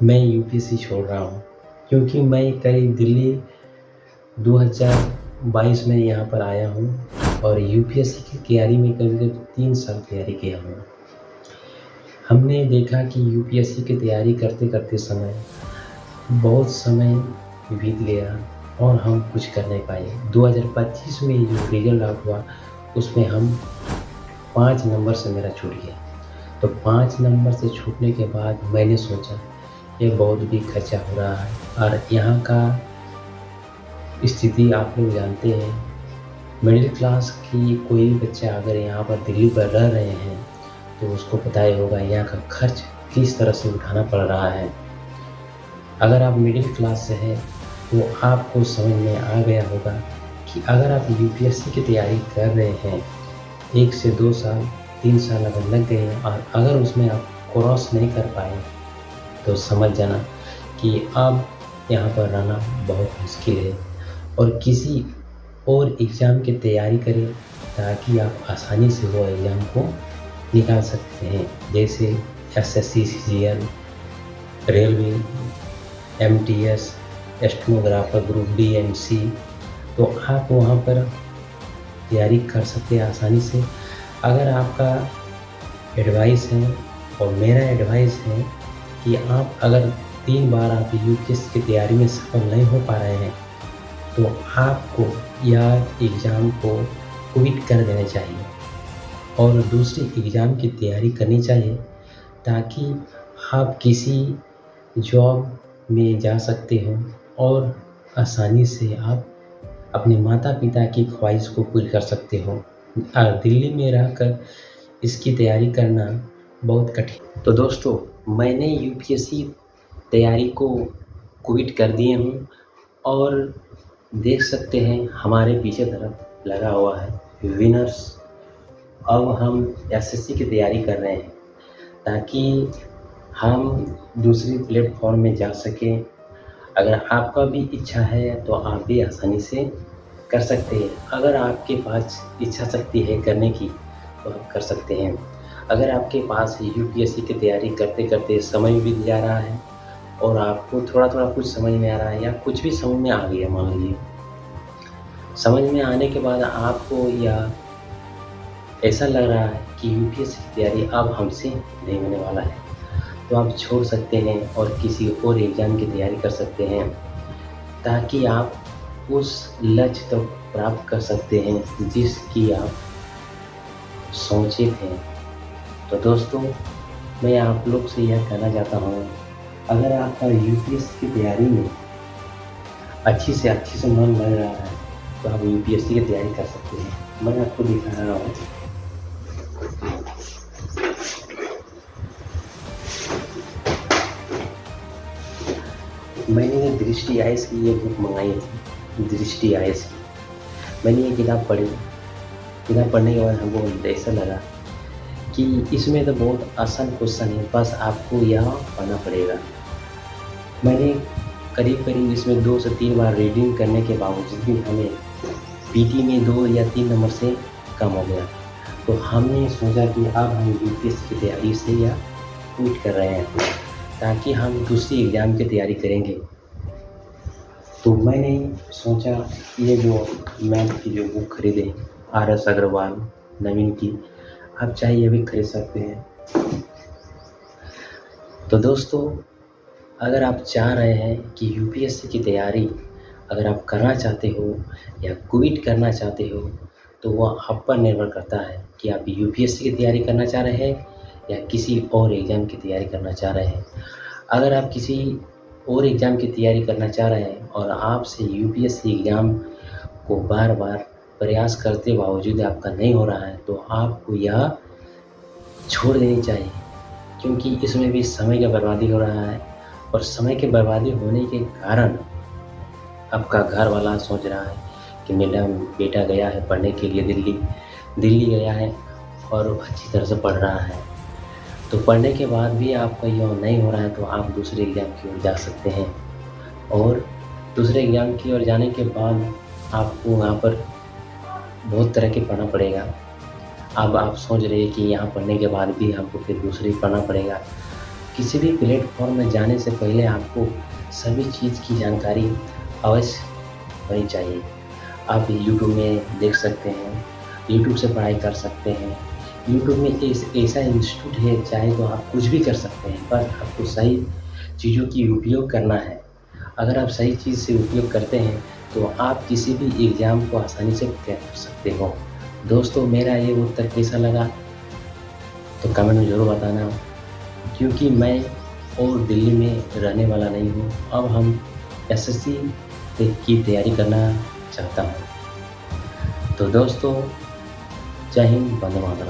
मैं यूपीएससी छोड़ रहा हूँ क्योंकि मैं करीब दिल्ली 2022 में यहाँ पर आया हूँ और यूपीएससी की तैयारी में करीब 3 साल तैयारी किया हूँ। हमने देखा कि यूपीएससी की तैयारी करते समय बहुत समय बीत गया और हम कुछ कर नहीं पाए। 2025 में जो रिजल्ट आउट हुआ उसमें हम 5 नंबर से मेरा छूट गया। तो 5 नंबर से छूटने के बाद मैंने सोचा ये बहुत भी खर्चा हो रहा है और यहाँ का स्थिति आप लोग जानते हैं। मिडिल क्लास की कोई भी बच्चा अगर यहाँ पर दिल्ली पर रह रहे हैं तो उसको पता ही होगा यहाँ का खर्च किस तरह से उठाना पड़ रहा है। अगर आप मिडिल क्लास से हैं तो आपको समझ में आ गया होगा कि अगर आप यूपीएससी की तैयारी कर रहे हैं 1 से 2 साल 3 साल अगर लग गए और अगर उसमें आप क्रॉस नहीं कर पाए तो समझ जाना कि अब यहाँ पर रहना बहुत मुश्किल है और किसी और एग्ज़ाम की तैयारी करें ताकि आप आसानी से वो एग्ज़ाम को निकाल सकते हैं, जैसे SSC, CGL, railway, MTS, stenographer, group D and C. तो आप वहाँ पर तैयारी कर सकते हैं आसानी से। अगर आपका एडवाइस है और मेरा एडवाइस है कि आप अगर 3 बार आप यूपीएससी की तैयारी में सफल नहीं हो पा रहे हैं तो आपको यह एग्ज़ाम को क्विट कर देना चाहिए और दूसरे एग्ज़ाम की तैयारी करनी चाहिए ताकि आप किसी जॉब में जा सकते हो और आसानी से आप अपने माता पिता की ख्वाहिश को पूरी कर सकते हो। और दिल्ली में रहकर इसकी तैयारी करना बहुत कठिन। तो दोस्तों, मैंने यूपीएससी तैयारी को क्विट कर दिए हूँ और देख सकते हैं हमारे पीछे तरफ लगा हुआ है विनर्स। अब हम एसएससी की तैयारी कर रहे हैं ताकि हम दूसरी प्लेटफॉर्म में जा सकें। अगर आपका भी इच्छा है तो आप भी आसानी से कर सकते हैं। अगर आपके पास इच्छा शक्ति है करने की तो आप कर सकते हैं। अगर आपके पास यूपीएससी की तैयारी करते करते समय बीत जा रहा है और आपको थोड़ा थोड़ा कुछ समझ में आ रहा है या कुछ भी समझ में आ गया, मान लीजिए समझ में आने के बाद आपको या ऐसा लग रहा है कि यूपीएससी की तैयारी अब हमसे नहीं होने वाला है, तो आप छोड़ सकते हैं और किसी और एग्ज़ाम की तैयारी कर सकते हैं ताकि आप उस लक्ष्य तक प्राप्त कर सकते हैं जिसकी आप सोचे थे। तो दोस्तों, मैं आप लोग से यह कहना चाहता हूँ, अगर आपका यूपीएससी की तैयारी में अच्छी से मन लग रहा है तो आप यूपीएससी की तैयारी कर सकते हैं। मैं आपको दिखा रहा हूँ। मैंने ये दृष्टि आईएएस की ये बुक मंगाई थी, दृष्टि आईएएस की। मैंने ये किताब पढ़ी। किताब पढ़ने के बाद हमको ऐसा लगा कि इसमें तो बहुत आसान क्वेश्चन है, बस आपको यह पढ़ना पड़ेगा। मैंने करीब इसमें 2 से 3 बार रीडिंग करने के बावजूद भी हमें पीटी में 2 या 3 नंबर से कम हो गया। तो हमने सोचा कि अब हम यूपीएससी की तैयारी से या क्विट कर रहे हैं ताकि हम दूसरी एग्ज़ाम की तैयारी करेंगे। तो मैंने सोचा ये जो मैथ की जो बुक खरीदे आर.एस. अग्रवाल नवीन की, आप चाहे ये भी खरीद सकते हैं। तो दोस्तों, अगर आप चाह रहे हैं कि यूपीएससी की तैयारी अगर आप करना चाहते हो या क्विट करना चाहते हो तो वह आप पर निर्भर करता है कि आप यूपीएससी की तैयारी करना चाह रहे हैं या किसी और एग्ज़ाम की तैयारी करना चाह रहे हैं। अगर आप किसी और एग्ज़ाम की तैयारी करना चाह रहे हैं और आपसे यूपीएससी एग्ज़ाम को बार बार प्रयास करते बावजूद आपका नहीं हो रहा है तो आपको यह छोड़ देनी चाहिए, क्योंकि इसमें भी समय का बर्बादी हो रहा है और समय की बर्बादी होने के कारण आपका घर वाला सोच रहा है कि मेरा बेटा गया है पढ़ने के लिए दिल्ली गया है और अच्छी तरह से पढ़ रहा है। तो पढ़ने के बाद भी आपका यह नहीं हो रहा है तो आप दूसरे एग्ज़ाम की ओर जा सकते हैं और दूसरे एग्ज़ाम की ओर जाने के बाद आपको वहाँ पर बहुत तरह के पढ़ना पड़ेगा। अब आप सोच रहे हैं कि यहाँ पढ़ने के बाद भी हमको फिर दूसरी पढ़ना पड़ेगा, किसी भी प्लेटफ़ॉर्म में जाने से पहले आपको सभी चीज़ की जानकारी अवश्य होनी चाहिए। आप यूट्यूब में देख सकते हैं, यूट्यूब से पढ़ाई कर सकते हैं। यूट्यूब में ऐसा इंस्टीट्यूट है, चाहे तो आप कुछ भी कर सकते हैं, पर आपको सही चीज़ों की उपयोग करना है। अगर आप सही चीज़ से उपयोग करते हैं, तो आप किसी भी एग्ज़ाम को आसानी से क्रैक कर सकते हो। दोस्तों, मेरा ये उत्तर कैसा लगा, तो कमेंट में ज़रूर बताना, क्योंकि मैं और दिल्ली में रहने वाला नहीं हूँ। अब हम एसएससी की तैयारी करना चाहता हूँ। तो दोस्तों, जय हिंद, वंदे मातरम।